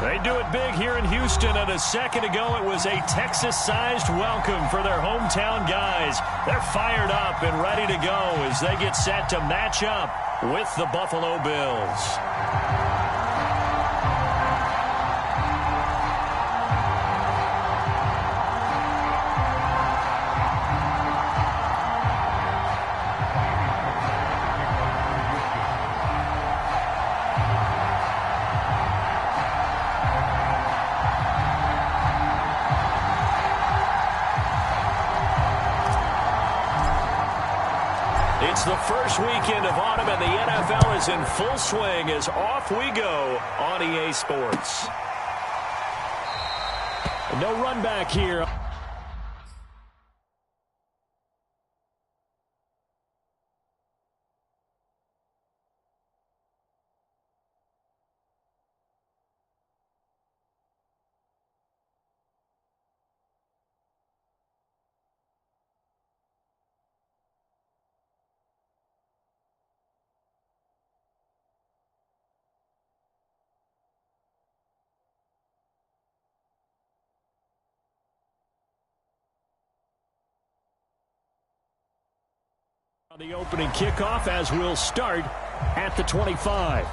They do it big here in Houston, and a second ago it was a Texas-sized welcome for their hometown guys. They're fired up and ready to go as they get set to match up with the Buffalo Bills. It's the first weekend of autumn, and the NFL is in full swing as off we go on EA Sports. No run back here. The opening kickoff as we'll start at the 25.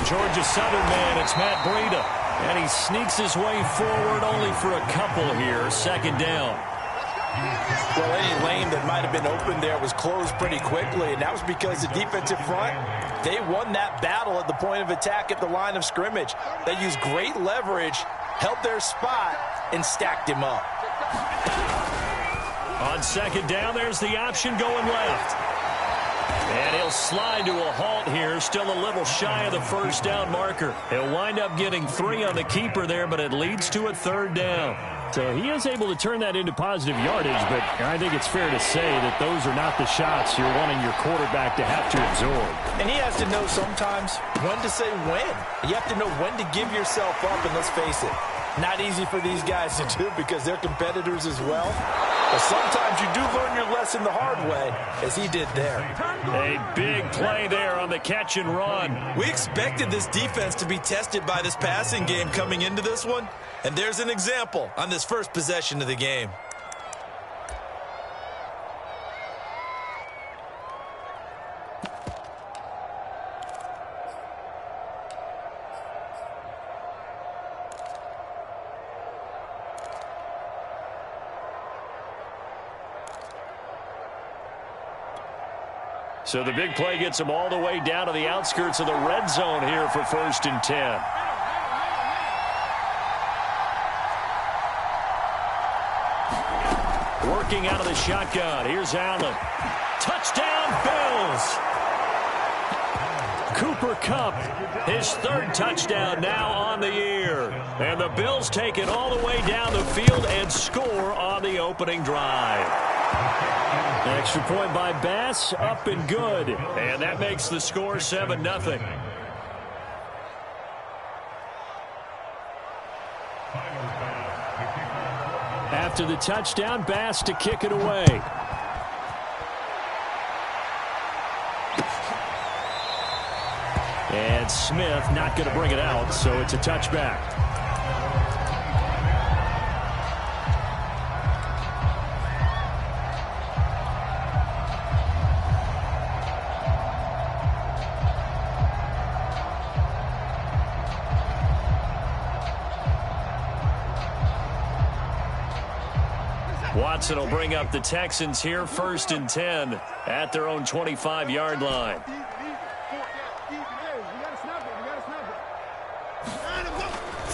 Georgia Southern man, it's Matt Breida. And he sneaks his way forward only for a couple here. Second down. Well, any lane that might have been open there was closed pretty quickly, and that was because the defensive front, they won that battle at the point of attack at the line of scrimmage. They used great leverage, held their spot, and stacked him up. On second down, there's the option going left. And he'll slide to a halt here, still a little shy of the first down marker. He'll wind up getting 3 on the keeper there, but it leads to a third down. So he is able to turn that into positive yardage, but I think it's fair to say that those are not the shots you're wanting your quarterback to have to absorb. And he has to know sometimes when to say when. You have to know when to give yourself up, and let's face it, not easy for these guys to do because they're competitors as well. But sometimes you do learn your lesson the hard way, as he did there. A big play there on the catch and run. We expected this defense to be tested by this passing game coming into this one, and there's an example on this first possession of the game. So the big play gets them all the way down to the outskirts of the red zone here for 1st and 10. Working out of the shotgun. Here's Allen. Touchdown, Bills! Cooper Kupp, his 3rd touchdown now on the year. And the Bills take it all the way down the field and score on the opening drive. An extra point by Bass, up and good. And that makes the score 7-0. After the touchdown, Bass to kick it away. And Smith not going to bring it out, so it's a touchback. Watson will bring up the Texans here, 1st and 10 at their own 25-yard line.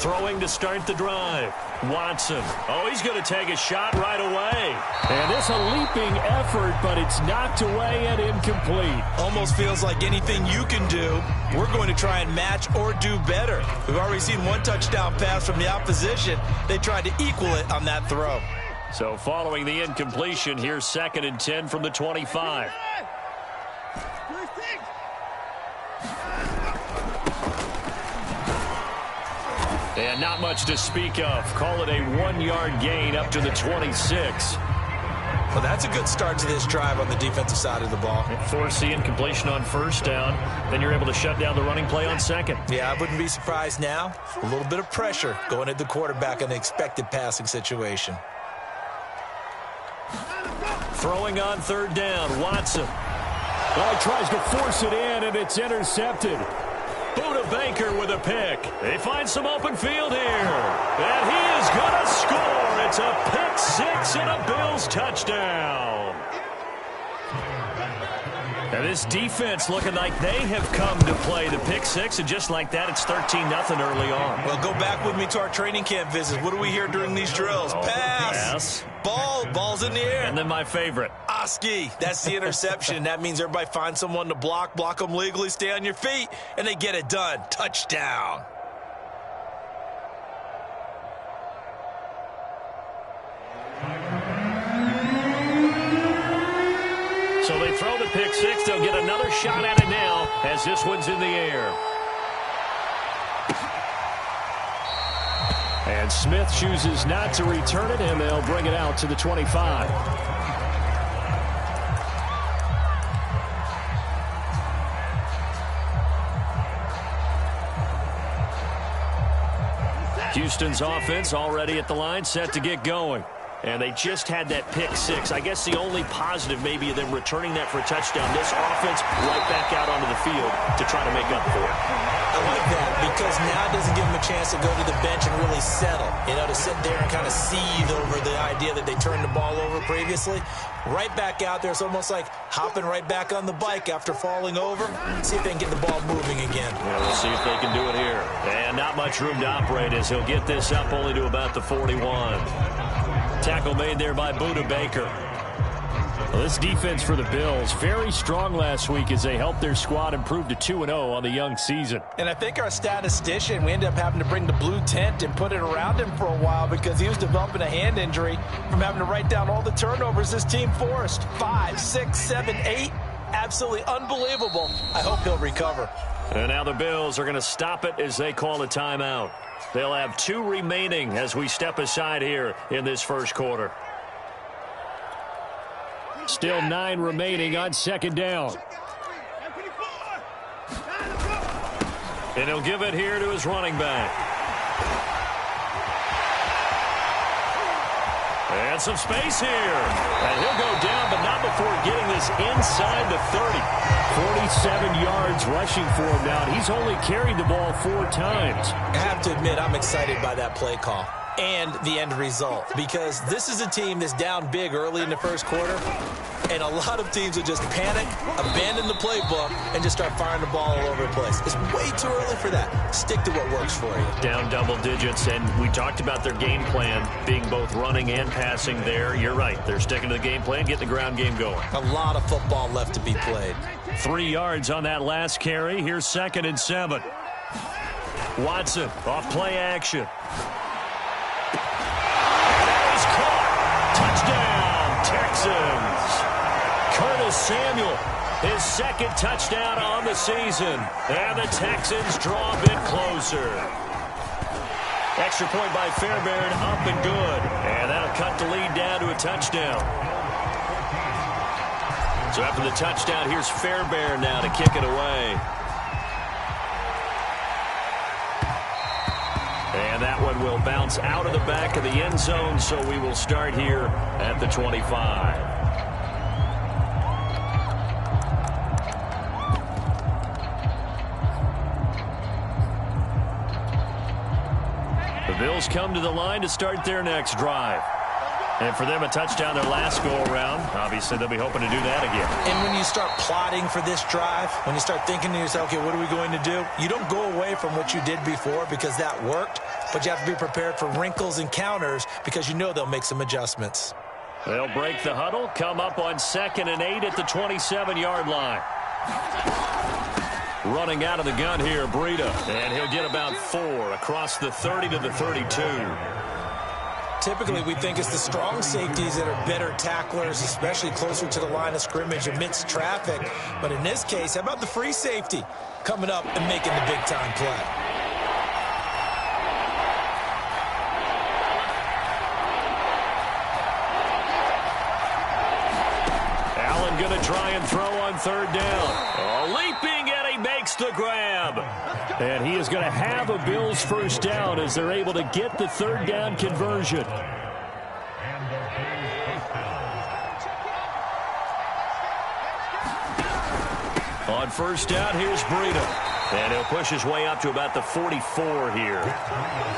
Throwing to start the drive. Watson. Oh, he's going to take a shot right away. And this a leaping effort, but it's knocked away and incomplete. Almost feels like anything you can do, we're going to try and match or do better. We've already seen one touchdown pass from the opposition. They tried to equal it on that throw. So following the incompletion, here's 2nd and 10 from the 25. And not much to speak of. Call it a 1-yard gain up to the 26. Well, that's a good start to this drive on the defensive side of the ball. Force the incompletion on 1st down. Then you're able to shut down the running play on 2nd. Yeah, I wouldn't be surprised now. A little bit of pressure going at the quarterback in the expected passing situation. Throwing on 3rd down, Watson. Well, he tries to force it in, and it's intercepted. Buda Baker with a pick. They find some open field here. And he is going to score. It's a pick 6 and a Bills touchdown. And this defense looking like they have come to play the pick 6, and just like that, it's 13-0 early on. Well, go back with me to our training camp visits. What do we hear during these drills? Pass. Ball's in the air. And then my favorite. Oski, that's the interception. That means everybody finds someone to block them legally, stay on your feet, and they get it done. Touchdown. So they throw the pick 6. They'll get another shot at it now as this one's in the air. And Smith chooses not to return it, and they'll bring it out to the 25. Houston's offense already at the line, set to get going. And they just had that pick 6. I guess the only positive maybe of them returning that for a touchdown. This offense right back out onto the field to try to make up for it. I like that because now it doesn't give them a chance to go to the bench and really settle. You know, to sit there and kind of seethe over the idea that they turned the ball over previously. Right back out there. It's almost like hopping right back on the bike after falling over. See if they can get the ball moving again. Yeah, we'll see if they can do it here. And not much room to operate as he'll get this up only to about the 41. Tackle made there by Buda Baker. Well, this defense for the Bills, very strong last week as they helped their squad improve to 2-0 on the young season. And I think our statistician, we ended up having to bring the blue tent and put it around him for a while because he was developing a hand injury from having to write down all the turnovers this team forced. 5, 6, 7, 8. Absolutely unbelievable. I hope he'll recover. And now the Bills are going to stop it as they call a timeout. They'll have 2 remaining as we step aside here in this first quarter. Still 9 remaining on 2nd down. And he'll give it here to his running back. And some space here. And he'll go down, but not before getting this inside the 30. 47 yards rushing for him now. He's only carried the ball 4 times. I have to admit, I'm excited by that play call and the end result because this is a team that's down big early in the first quarter, and a lot of teams will just panic, abandon the playbook, and just start firing the ball all over the place. It's way too early for that. Stick to what works for you. Down double digits, and we talked about their game plan being both running and passing there. You're right. They're sticking to the game plan, getting the ground game going. A lot of football left to be played. 3 yards on that last carry. Here's 2nd and 7. Watson off play action. That is caught. Touchdown, Texans. Curtis Samuel, his 2nd touchdown on the season. And the Texans draw a bit closer. Extra point by Fairbairn, up and good. And that'll cut the lead down to a touchdown. So after the touchdown, here's Fairbairn now to kick it away. And that one will bounce out of the back of the end zone, so we will start here at the 25. The Bills come to the line to start their next drive. And for them, a touchdown their last go-around. Obviously, they'll be hoping to do that again. And when you start plotting for this drive, when you start thinking to yourself, okay, what are we going to do? You don't go away from what you did before because that worked, but you have to be prepared for wrinkles and counters because you know they'll make some adjustments. They'll break the huddle, come up on 2nd and 8 at the 27-yard line. Running out of the gun here, Breida. And he'll get about 4 across the 30 to the 32. Typically, we think it's the strong safeties that are better tacklers, especially closer to the line of scrimmage amidst traffic. But in this case, how about the free safety coming up and making the big-time play? Allen going to try and throw on 3rd down. Leaping, and he makes the grab. And he is going to have a Bills first down as they're able to get the 3rd down conversion. On 1st down, here's Breida. And he'll push his way up to about the 44 here.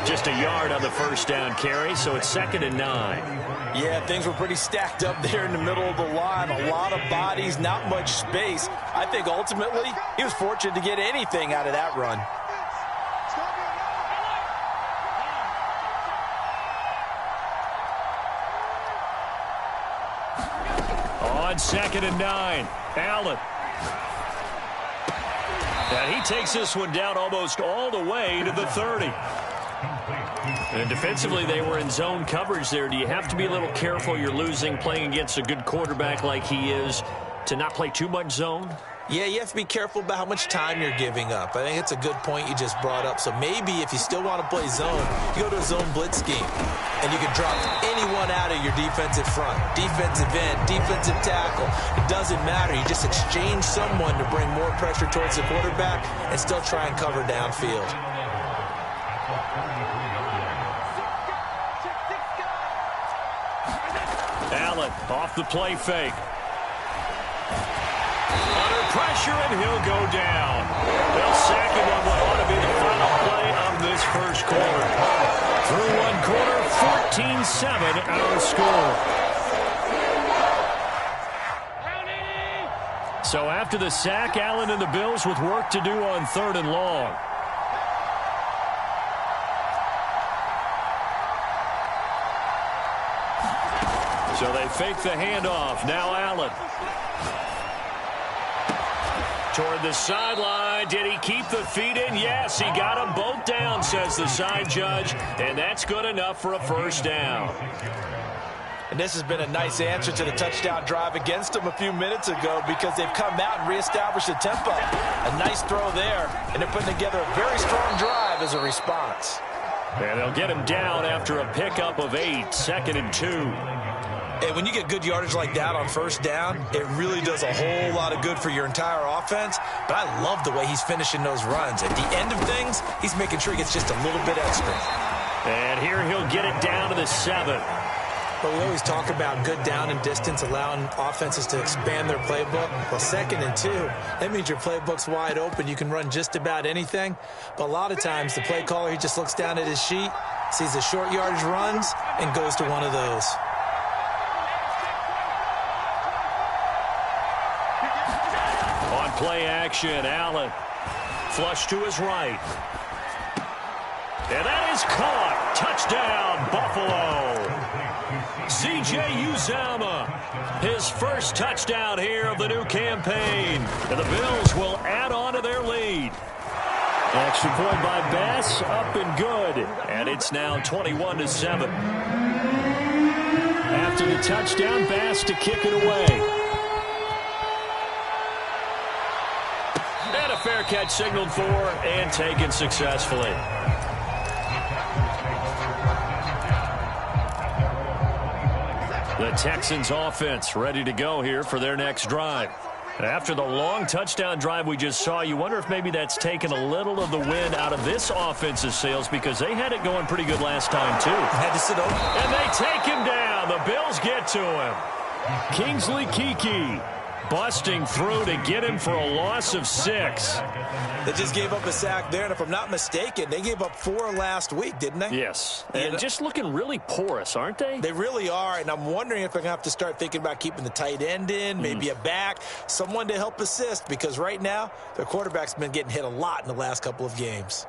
Just a yard on the 1st down carry, so it's 2nd and 9. Yeah, things were pretty stacked up there in the middle of the line. A lot of bodies, not much space. I think ultimately he was fortunate to get anything out of that run. On 2nd and 9, Allen. And he takes this one down almost all the way to the 30. And defensively, they were in zone coverage there. Do you have to be a little careful? You're losing, playing against a good quarterback like he is, to not play too much zone? Yeah, you have to be careful about how much time you're giving up. I think it's a good point you just brought up. So maybe if you still want to play zone, you go to a zone blitz scheme. And you can drop anyone out of your defensive front. Defensive end, defensive tackle. It doesn't matter. You just exchange someone to bring more pressure towards the quarterback and still try and cover downfield. Allen off the play fake. Under pressure, and he'll go down. They'll sack him on what ought to be the final play of this first quarter. Through one quarter, 14-7 our score. So after the sack, Allen and the Bills with work to do on 3rd and long. So they fake the handoff. Now Allen. Toward the sideline. Did he keep the feet in? Yes, he got them both down, says the side judge. And that's good enough for a first down. And this has been a nice answer to the touchdown drive against them a few minutes ago because they've come out and reestablished the tempo. A nice throw there, and they're putting together a very strong drive as a response. And they'll get him down after a pickup of 8, 2nd and 2. And when you get good yardage like that on first down, it really does a whole lot of good for your entire offense. But I love the way he's finishing those runs. At the end of things, he's making sure he gets just a little bit extra. And here he'll get it down to the 7. But we always talk about good down and distance, allowing offenses to expand their playbook. Well, 2nd and 2, that means your playbook's wide open. You can run just about anything. But a lot of times, the play caller, he just looks down at his sheet, sees the short yardage runs, and goes to one of those. On play action, Allen. Flush to his right. And that is caught. Touchdown, Buffalo. C.J. Uzomah, his first touchdown here of the new campaign. And the Bills will add on to their lead. Extra point by Bass, up and good. And it's now 21-7. After the touchdown, Bass to kick it away. And a fair catch signaled for and taken successfully. The Texans offense ready to go here for their next drive. After the long touchdown drive we just saw, you wonder if maybe that's taken a little of the wind out of this offense's sails because they had it going pretty good last time too. Had to sit over. And they take him down. The Bills get to him. Kingsley Keke. busting through to get him for a loss of 6. They just gave up a sack there, and if I'm not mistaken, they gave up 4 last week, didn't they? Yes, and just looking really porous, aren't they? They really are, and I'm wondering if they're going to have to start thinking about keeping the tight end in, maybe a back, someone to help assist, because right now, their quarterback's been getting hit a lot in the last couple of games.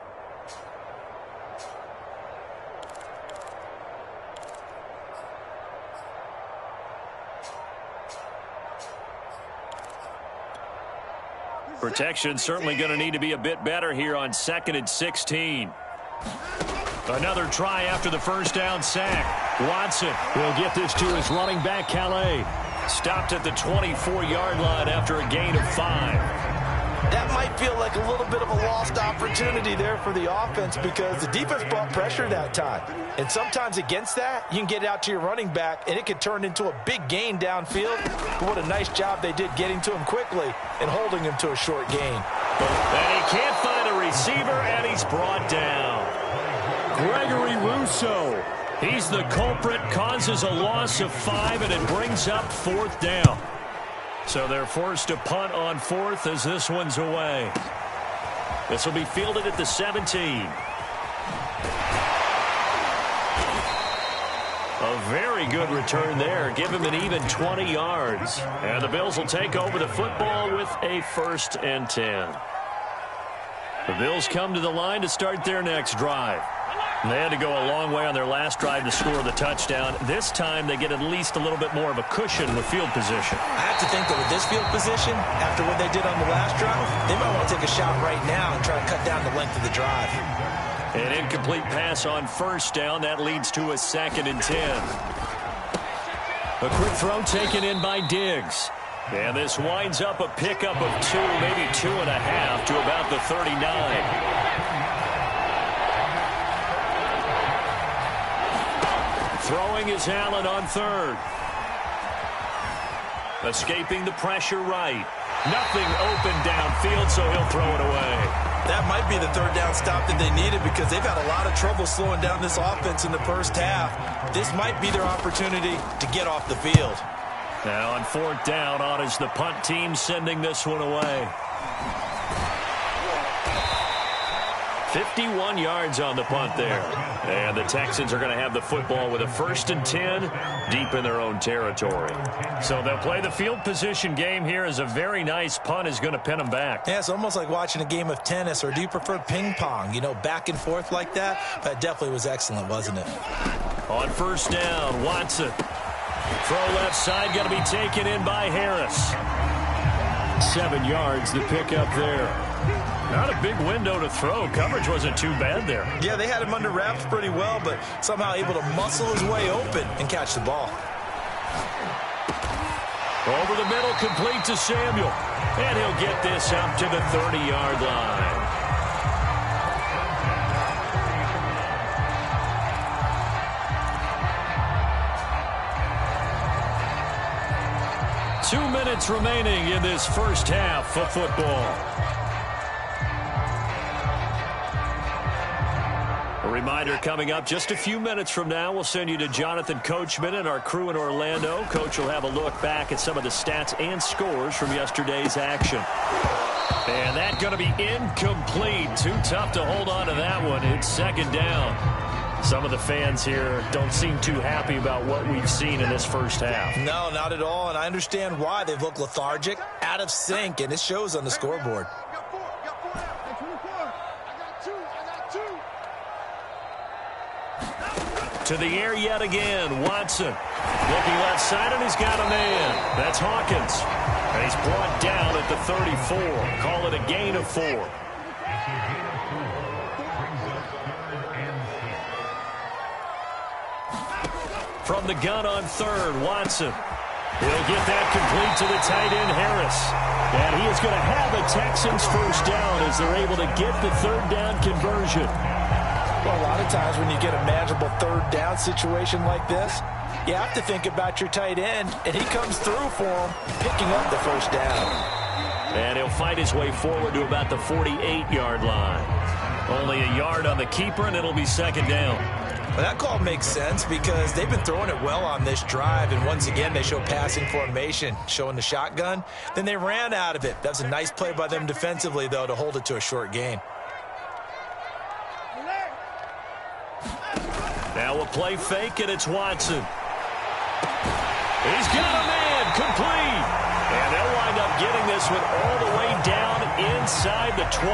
Protection certainly going to need to be a bit better here on 2nd and 16. Another try after the first down sack. Watson will get this to his running back, Calais. Stopped at the 24-yard line after a gain of 5. That might feel like a little bit of a lost opportunity there for the offense because the defense brought pressure that time. And sometimes against that, you can get out to your running back, and it can turn into a big gain downfield. But what a nice job they did getting to him quickly and holding him to a short gain. And he can't find a receiver, and he's brought down. Gregory Rousseau. He's the culprit, causes a loss of 5, and it brings up 4th down. So they're forced to punt on 4th as this one's away. This will be fielded at the 17. A very good return there. Give him an even 20 yards. And the Bills will take over the football with a 1st and 10. The Bills come to the line to start their next drive. They had to go a long way on their last drive to score the touchdown. This time they get at least a little bit more of a cushion with field position. I have to think that with this field position, after what they did on the last drive, they might want to take a shot right now and try to cut down the length of the drive. An incomplete pass on 1st down. That leads to a 2nd and 10. A quick throw taken in by Diggs. And this winds up a pickup of 2, maybe 2.5 to about the 39. Throwing is Allen on 3rd. Escaping the pressure right. Nothing open downfield, so he'll throw it away. That might be the 3rd down stop that they needed because they've had a lot of trouble slowing down this offense in the first half. This might be their opportunity to get off the field. Now on 4th down, on is the punt team sending this one away. 51 yards on the punt there. And the Texans are going to have the football with a 1st and 10 deep in their own territory. So they'll play the field position game here as a very nice punt is going to pin them back. Yeah, it's almost like watching a game of tennis, or do you prefer ping pong? You know, back and forth like that? That definitely was excellent, wasn't it? On 1st down, Watson. Throw left side, going to be taken in by Harris. 7 yards, the pickup there. Not a big window to throw. Coverage wasn't too bad there. Yeah, they had him under wraps pretty well, but somehow able to muscle his way open and catch the ball. Over the middle, complete to Samuel. And he'll get this up to the 30-yard line. Two minutes remaining in this first half of football. A reminder coming up just a few minutes from now, we'll send you to Jonathan Coachman and our crew in Orlando. Coach will have a look back at some of the stats and scores from yesterday's action. And that's going to be incomplete. Too tough to hold on to that one. It's 2nd down. Some of the fans here don't seem too happy about what we've seen in this first half. No, not at all, and I understand why. They've looked lethargic, out of sync, and it shows on the scoreboard. To the air yet again, Watson. Looking left side, and he's got a man. That's Hawkins. And he's brought down at the 34. Call it a gain of 4. From the gun on 3rd, Watson. He'll get that complete to the tight end, Harris. And he is going to have the Texans 1st down as they're able to get the 3rd down conversion. Well, a lot of times when you get a manageable 3rd down situation like this, you have to think about your tight end, and he comes through for him, picking up the 1st down. And he'll fight his way forward to about the 48-yard line. Only a yard on the keeper, and it'll be 2nd down. Well, that call makes sense because they've been throwing it well on this drive, and once again they show passing formation, showing the shotgun. Then they ran out of it. That was a nice play by them defensively, though, to hold it to a short gain. Now a play fake, and it's Watson. He's got a man, complete. And they'll wind up getting this one all the way down inside the 20.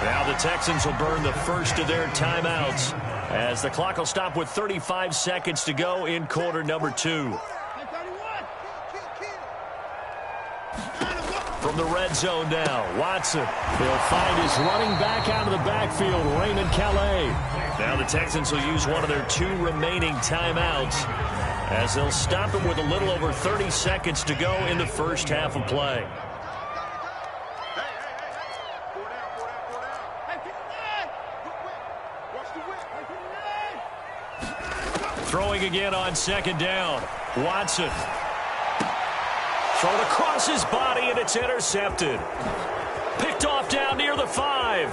Now the Texans will burn the first of their timeouts as the clock will stop with 35 seconds to go in quarter number 2. From the red zone now, Watson. He'll find his running back out of the backfield, Raymond Calais. Now the Texans will use one of their 2 remaining timeouts as they'll stop him with a little over 30 seconds to go in the first half of play. Throwing again on second down. Watson. Thrown across his body, and it's intercepted. Picked off down near the 5.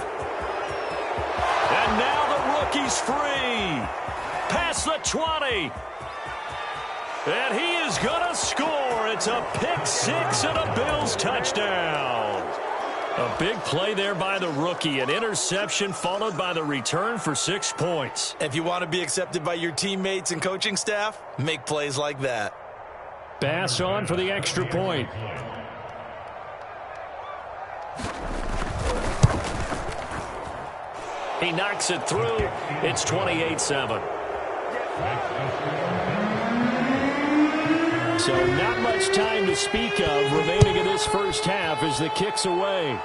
And now the rookie's free. Past the 20. And he is going to score. It's a pick 6 and a Bills touchdown. A big play there by the rookie. An interception followed by the return for 6 points. If you want to be accepted by your teammates and coaching staff, make plays like that. Bass on for the extra point. He knocks it through. It's 28-7. So not much time to speak of remaining in this first half as the kick's away.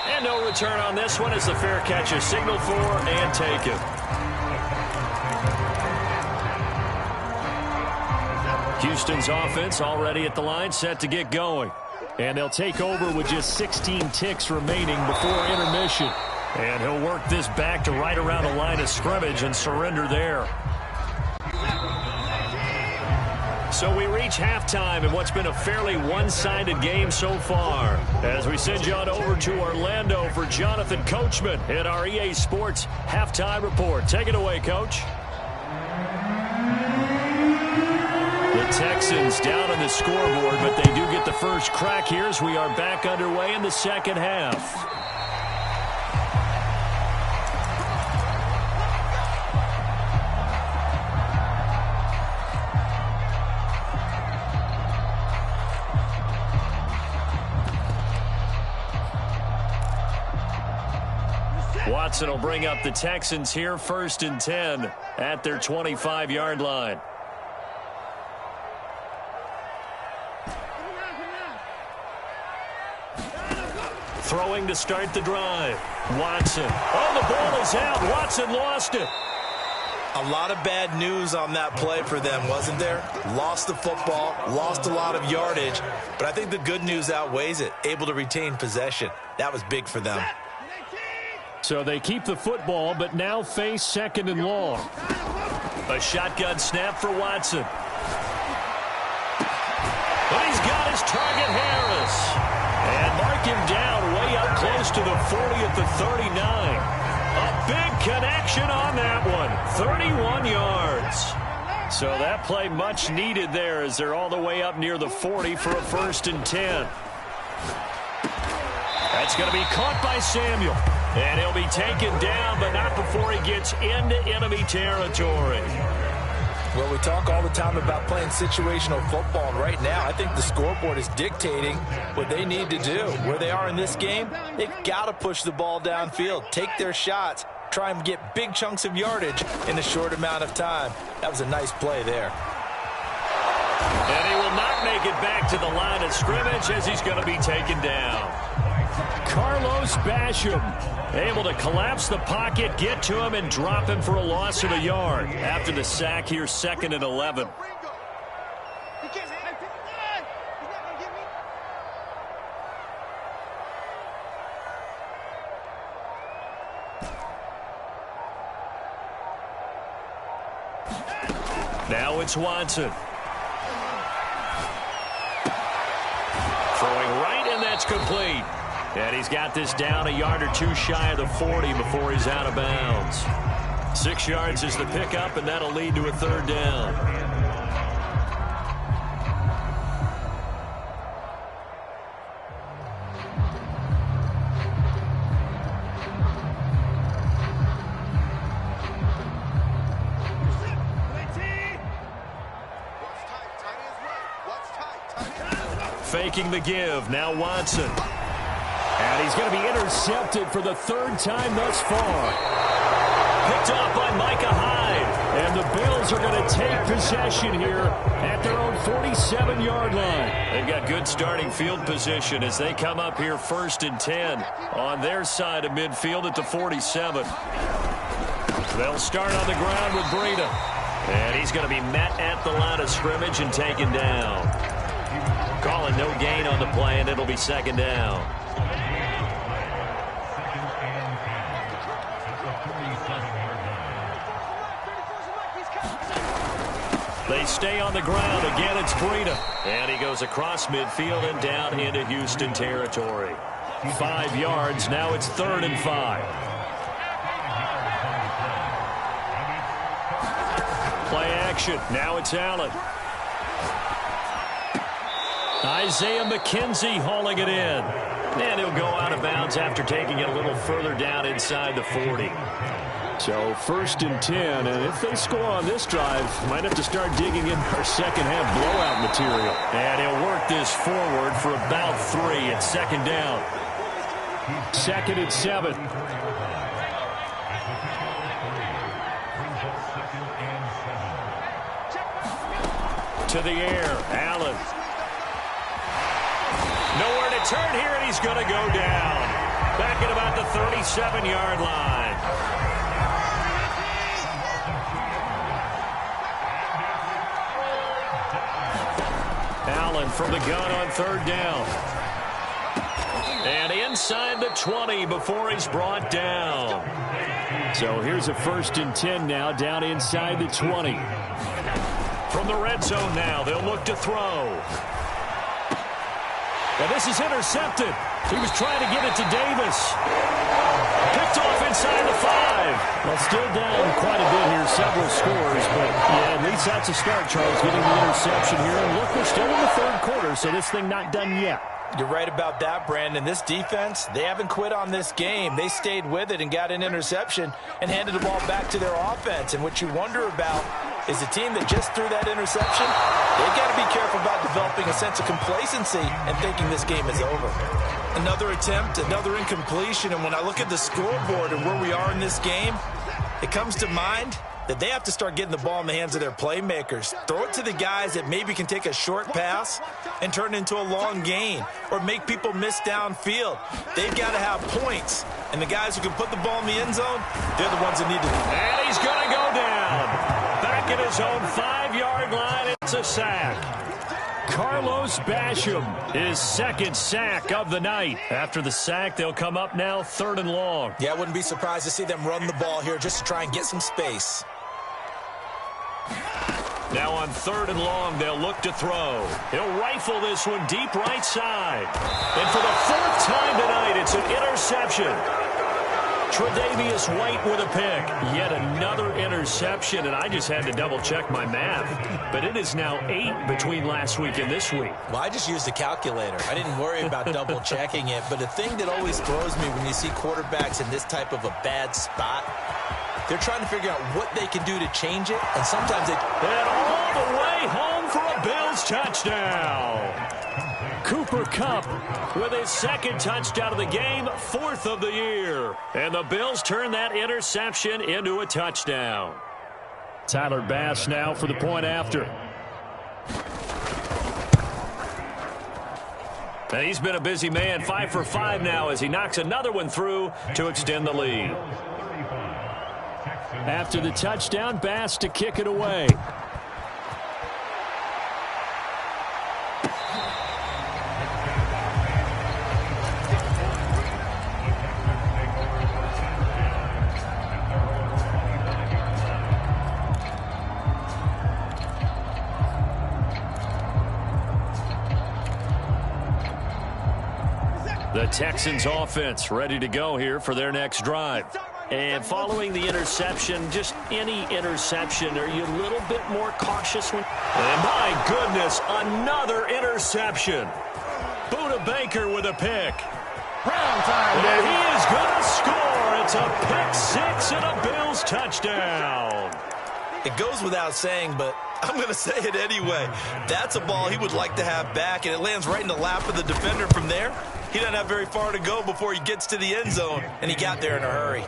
And no return on this one as the fair catch is signaled for and taken. Houston's offense already at the line, set to get going. And they'll take over with just 16 ticks remaining before intermission. And he'll work this back to right around the line of scrimmage and surrender there. So we reach halftime in what's been a fairly one-sided game so far. As we send you on over to Orlando for Jonathan Coachman at our EA Sports Halftime Report. Take it away, Coach. The Texans down on the scoreboard, but they do get the first crack here as we are back underway in the second half. Watson will bring up the Texans here, 1st and 10 at their 25-yard line. Throwing to start the drive. Watson. Oh, the ball is out. Watson lost it. A lot of bad news on that play for them, wasn't there? Lost the football, lost a lot of yardage, but I think the good news outweighs it. Able to retain possession. That was big for them. So they keep the football, but now face 2nd and long. A shotgun snap for Watson. But he's got his target, Harris. And mark him down way up close to the 40 at the 39. A big connection on that one. 31 yards. So that play much needed there as they're all the way up near the 40 for a 1st and 10. That's going to be caught by Samuel. And he'll be taken down, but not before he gets into enemy territory. Well, we talk all the time about playing situational football, and right now I think the scoreboard is dictating what they need to do. Where they are in this game, they've got to push the ball downfield, take their shots, try and get big chunks of yardage in a short amount of time. That was a nice play there. And he will not make it back to the line of scrimmage as he's going to be taken down. Carlos Basham able to collapse the pocket, get to him, and drop him for a loss of a yard. After the sack here, 2nd and 11. Now it's Watson. Throwing right, and that's complete. And he's got this down a yard or two shy of the 40 before he's out of bounds. 6 yards is the pickup, and that'll lead to a third down. Faking the give. Now Watson. And he's going to be intercepted for the third time thus far. Picked off by Micah Hyde. And the Bills are going to take possession here at their own 47-yard line. They've got good starting field position as they come up here 1st and 10 on their side of midfield at the 47. They'll start on the ground with Breida. And he's going to be met at the line of scrimmage and taken down. Calling no gain on the play, and it'll be 2nd down. They stay on the ground. Again, it's Breida. And he goes across midfield and down into Houston territory. 5 yards. Now it's 3rd and 5. Play action. Now it's Allen. Isaiah McKenzie hauling it in. And he'll go out of bounds after taking it a little further down inside the 40. So 1st and 10, and if they score on this drive, might have to start digging in our second half blowout material. And he'll work this forward for about 3. It's 2nd down. 2nd and 7. To the air, Allen. Nowhere to turn here, and he's going to go down. Back at about the 37-yard line. Allen from the gun on 3rd down. And inside the 20 before he's brought down. So here's a 1st and 10 now, down inside the 20. From the red zone now, they'll look to throw. And this is intercepted. He was trying to get it to Davis. Picked off inside the 5. Well, still down quite a bit here, several scores. But, yeah, at least that's a start, Charles, getting the interception here. And look, we're still in the 3rd quarter, so this thing not done yet. You're right about that, Brandon. This defense, they haven't quit on this game. They stayed with it and got an interception and handed the ball back to their offense. And what you wonder about is a team that just threw that interception, they've got to be careful about developing a sense of complacency and thinking this game is over. Another attempt, another incompletion, and when I look at the scoreboard and where we are in this game, it comes to mind that they have to start getting the ball in the hands of their playmakers. Throw it to the guys that maybe can take a short pass and turn it into a long gain or make people miss downfield. They've got to have points, and the guys who can put the ball in the end zone, they're the ones that need to. And he's going to go down. Back at his own 5-yard line, it's a sack. Carlos Basham, his 2nd sack of the night. After the sack, they'll come up now 3rd and long. Yeah, I wouldn't be surprised to see them run the ball here just to try and get some space. Now on 3rd and long, they'll look to throw. He'll rifle this one deep right side. And for the 4th time tonight, it's an interception. Tre'Davious White with a pick. Yet another interception, and I just had to double-check my math. But it is now 8 between last week and this week. Well, I just used the calculator. I didn't worry about double-checking it. But the thing that always throws me when you see quarterbacks in this type of a bad spot, they're trying to figure out what they can do to change it, and sometimes they... And all the way home for a Bills touchdown. Cooper Kupp with his 2nd touchdown of the game, 4th of the year. And the Bills turn that interception into a touchdown. Tyler Bass now for the point after. And he's been a busy man, 5 for 5 now as he knocks another one through to extend the lead. After the touchdown, Bass to kick it away. The Texans offense ready to go here for their next drive. And following the interception, just any interception, are you a little bit more cautious when... And my goodness, another interception. Buda Baker with a pick. Round time, And baby. he is going to score. It's a pick six and a Bills touchdown. It goes without saying, but I'm going to say it anyway. That's a ball he would like to have back, and it lands right in the lap of the defender from there. He doesn't have very far to go before he gets to the end zone, and he got there in a hurry.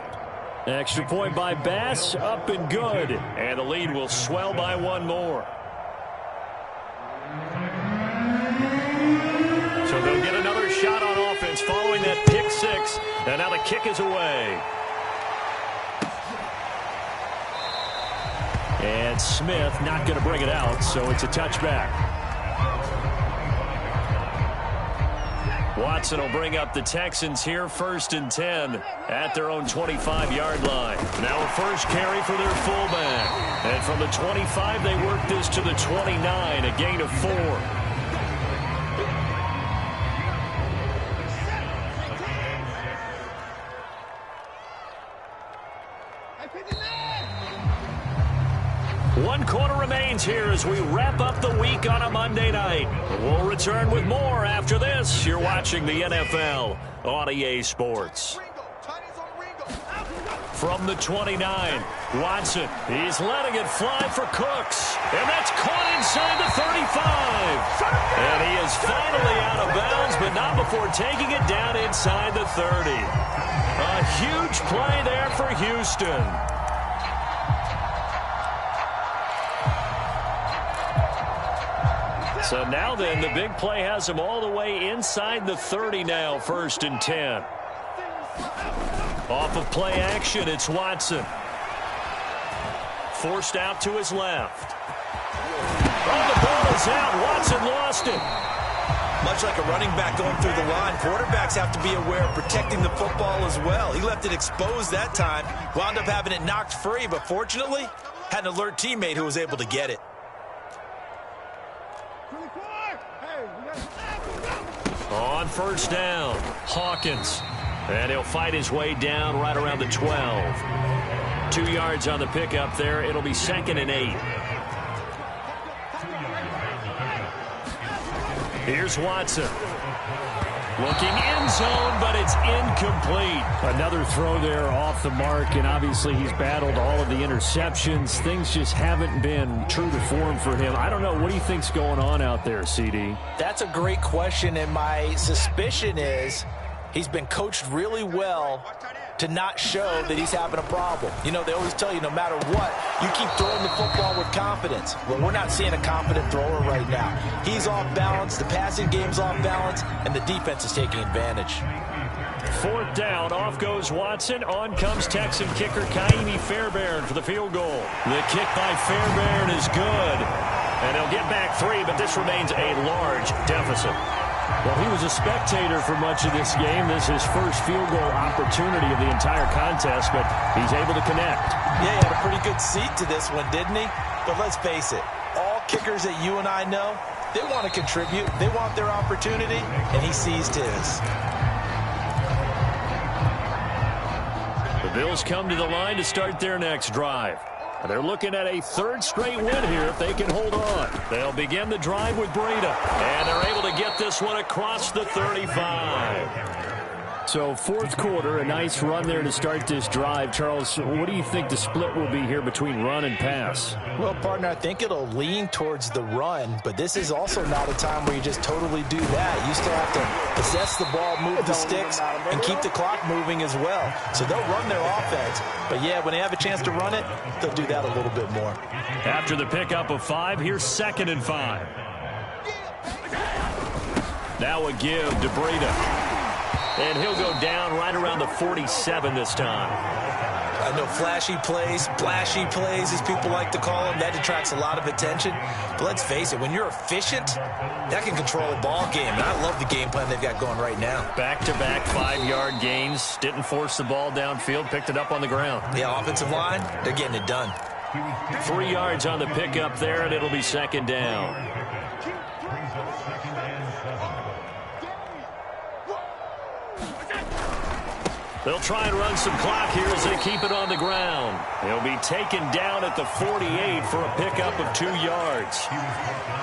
Extra point by Bass, up and good. And the lead will swell by one more. So they'll get another shot on offense following that pick six. And now the kick is away. And Smith not going to bring it out, so it's a touchback. Watson will bring up the Texans here, 1st and 10 at their own 25-yard line. Now a first carry for their fullback. And from the 25, they work this to the 29, a gain of 4. One quarter remains here as we wrap up the week on a Monday night. We'll return with more after this. You're watching the NFL on EA Sports. From the 29, Watson, he's letting it fly for Cooks. And that's caught inside the 35. And he is finally out of bounds, but not before taking it down inside the 30. A huge play there for Houston. So now then, the big play has him all the way inside the 30 now, 1st and 10. Off of play action, it's Watson. Forced out to his left. Oh, the ball is out. Watson lost it. Much like a running back going through the line, quarterbacks have to be aware of protecting the football as well. He left it exposed that time, wound up having it knocked free, but fortunately, had an alert teammate who was able to get it. On 1st down, Hawkins. And he'll fight his way down right around the 12. 2 yards on the pickup there. It'll be 2nd and 8. Here's Watson. Looking end zone, but it's incomplete. Another throw there off the mark, and obviously he's battled all of the interceptions. Things just haven't been true to form for him. I don't know. What do you think's going on out there, CD? That's a great question, and my suspicion is he's been coached really well to not show that he's having a problem. You know, they always tell you no matter what, you keep throwing the football with confidence. Well, we're not seeing a confident thrower right now. He's off balance, the passing game's off balance, and the defense is taking advantage. 4th down, off goes Watson. On comes Texan kicker Kaimi Fairbairn for the field goal. The kick by Fairbairn is good. And they'll get back 3, but this remains a large deficit. Well, he was a spectator for much of this game. This is his first field goal opportunity of the entire contest, but he's able to connect. Yeah, he had a pretty good seat to this one, didn't he? But let's face it, all kickers that you and I know, they want to contribute. They want their opportunity, and he seized his. The Bills come to the line to start their next drive. They're looking at a 3rd straight win here if they can hold on. They'll begin the drive with Breida. And they're able to get this one across the 35. So 4th quarter, a nice run there to start this drive. Charles, what do you think the split will be here between run and pass? Well, partner, I think it'll lean towards the run, but this is also not a time where you just totally do that. You still have to possess the ball, move the sticks, and keep the clock moving as well. So they'll run their offense. But, yeah, when they have a chance to run it, they'll do that a little bit more. After the pickup of 5, here's 2nd and 5. Now a give to Breida. And he'll go down right around the 47 this time. I know flashy plays, splashy plays, as people like to call them, that attracts a lot of attention. But let's face it, when you're efficient, that can control a ball game. And I love the game plan they've got going right now. Back-to-back 5-yard gains. Didn't force the ball downfield. Picked it up on the ground. Yeah, offensive line, they're getting it done. 3 yards on the pickup there, and it'll be 2nd down. They'll try and run some clock here as they keep it on the ground. He'll be taken down at the 48 for a pickup of 2 yards.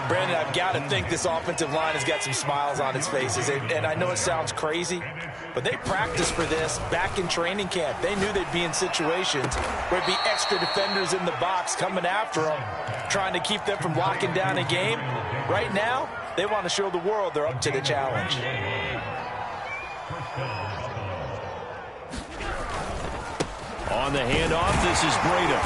Brandon, I've got to think this offensive line has got some smiles on its faces. And I know it sounds crazy, but they practiced for this back in training camp. They knew they'd be in situations where there'd be extra defenders in the box coming after them, trying to keep them from locking down a game. Right now, they want to show the world they're up to the challenge. On the handoff, this is Breda.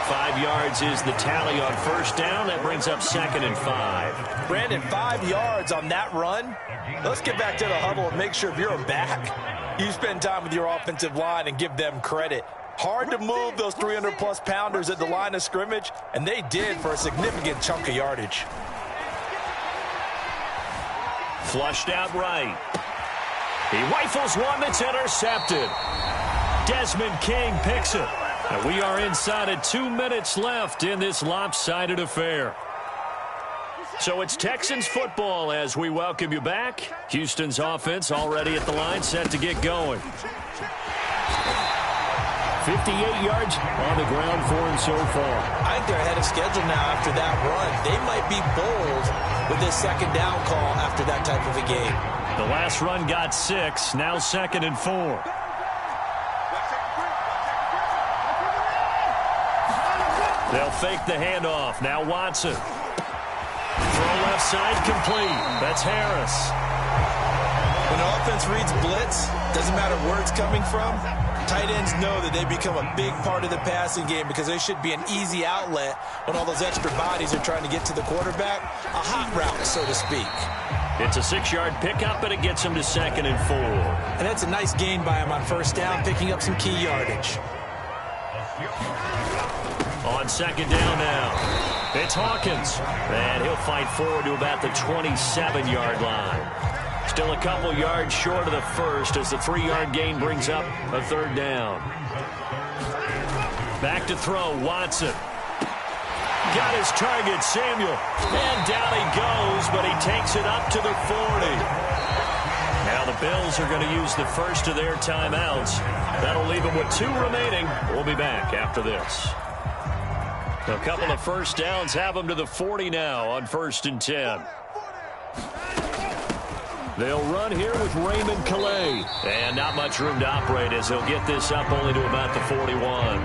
5 yards is the tally on first down. That brings up 2nd and 5. Brandon, 5 yards on that run. Let's get back to the huddle and make sure if you're a back, you spend time with your offensive line and give them credit. Hard to move those 300-plus pounders at the line of scrimmage, and they did for a significant chunk of yardage. Flushed out right. He rifles one that's intercepted. Desmond King picks it. And we are inside of 2 minutes left in this lopsided affair. So it's Texans football as we welcome you back. Houston's offense already at the line, set to get going. 58 yards on the ground for him so far. I think they're ahead of schedule now after that run. They might be bold with this second down call after that type of a game. The last run got 6, now 2nd and 4. They'll fake the handoff. Now Watson. Throw left side complete. That's Harris. When the offense reads blitz, doesn't matter where it's coming from, tight ends know that they become a big part of the passing game because they should be an easy outlet when all those extra bodies are trying to get to the quarterback. A hot route, so to speak. It's a 6-yard pickup, and it gets him to 2nd and 4. And that's a nice gain by him on first down, picking up some key yardage. On 2nd down now, it's Hawkins. And he'll fight forward to about the 27-yard line. Still a couple yards short of the first as the 3-yard gain brings up a 3rd down. Back to throw, Watson. Got his target, Samuel. And down he goes, but he takes it up to the 40. Now the Bills are going to use the first of their timeouts. That'll leave them with 2 remaining. We'll be back after this. A couple of first downs have them to the 40 now on 1st and 10. They'll run here with Raymond Calais. And not much room to operate as he'll get this up only to about the 41.